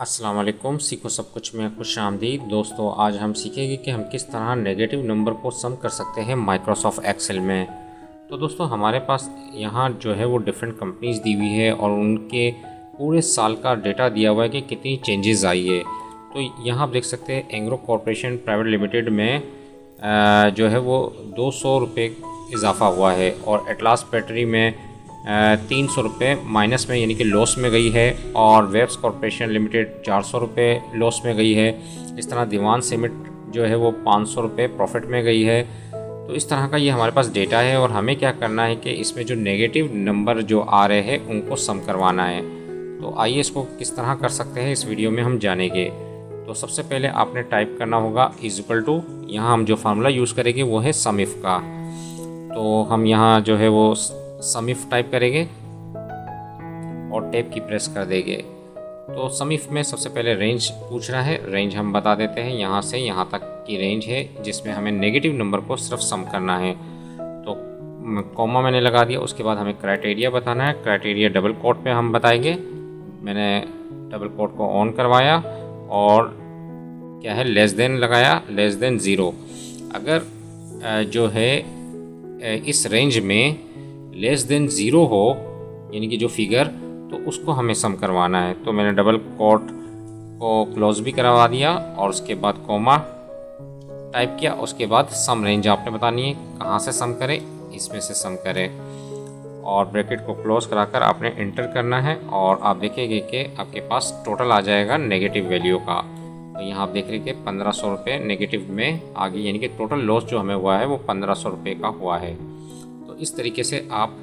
अस्सलाम वालेकुम। सीखो सब कुछ में खुश आमदीद। दोस्तों, आज हम सीखेंगे कि हम किस तरह नेगेटिव नंबर को सम कर सकते हैं माइक्रोसॉफ्ट एक्सेल में। तो दोस्तों, हमारे पास यहाँ जो है वो डिफरेंट कंपनीज़ दी हुई है और उनके पूरे साल का डेटा दिया हुआ है कि कितनी चेंजेस आई है। तो यहाँ आप देख सकते हैं एंग्रो कॉरपोरेशन प्राइवेट लिमिटेड में जो है वो 200 रुपये इजाफ़ा हुआ है और एटलास बैटरी में 300 रुपये माइनस में यानी कि लॉस में गई है और वेब्स कॉरपोरेशन लिमिटेड 400 रुपये लॉस में गई है। इस तरह दीवान सीमेंट जो है वो 500 रुपये प्रॉफिट में गई है। तो इस तरह का ये हमारे पास डेटा है और हमें क्या करना है कि इसमें जो नेगेटिव नंबर जो आ रहे हैं उनको सम करवाना है। तो आइए इसको किस तरह कर सकते हैं इस वीडियो में हम जानेंगे। तो सबसे पहले आपने टाइप करना होगा इक्वल टू, यहाँ हम जो फार्मूला यूज़ करेंगे वो है सम इफ का। तो हम यहाँ जो है वो सम इफ टाइप करेंगे और टैब की प्रेस कर देंगे। तो सम इफ में सबसे पहले रेंज पूछ रहा है, रेंज हम बता देते हैं, यहाँ से यहाँ तक की रेंज है जिसमें हमें नेगेटिव नंबर को सिर्फ सम करना है। तो कॉमा मैंने लगा दिया। उसके बाद हमें क्राइटेरिया बताना है। क्राइटेरिया डबल कोट पे हम बताएंगे। मैंने डबल कोट को ऑन करवाया और क्या है लेस देन लगाया, लेस देन ज़ीरो। अगर जो है इस रेंज में लेस देन ज़ीरो हो यानी कि जो फिगर, तो उसको हमें सम करवाना है। तो मैंने डबल कोट को क्लोज भी करवा दिया और उसके बाद कोमा टाइप किया। उसके बाद सम रेंज आपने बतानी है, कहाँ से सम करें, इसमें से सम करें और ब्रैकेट को क्लोज कराकर आपने इंटर करना है और आप देखेंगे कि आपके पास टोटल आ जाएगा नेगेटिव वैल्यू का। तो यहाँ आप देख रहे कि 1500 रुपये नेगेटिव में आ गई, यानी कि टोटल लॉस जो हमें हुआ है वो 1500 रुपये का हुआ है। तो इस तरीके से आप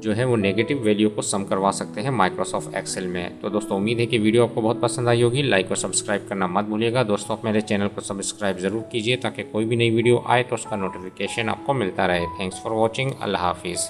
जो है वो नेगेटिव वैल्यू को सम करवा सकते हैं माइक्रोसॉफ्ट एक्सेल में। तो दोस्तों, उम्मीद है कि वीडियो आपको बहुत पसंद आई होगी। लाइक और सब्सक्राइब करना मत भूलिएगा। दोस्तों, आप मेरे चैनल को सब्सक्राइब ज़रूर कीजिए ताकि कोई भी नई वीडियो आए तो उसका नोटिफिकेशन आपको मिलता रहे। Thanks for watching. अल्लाह हाफिज़।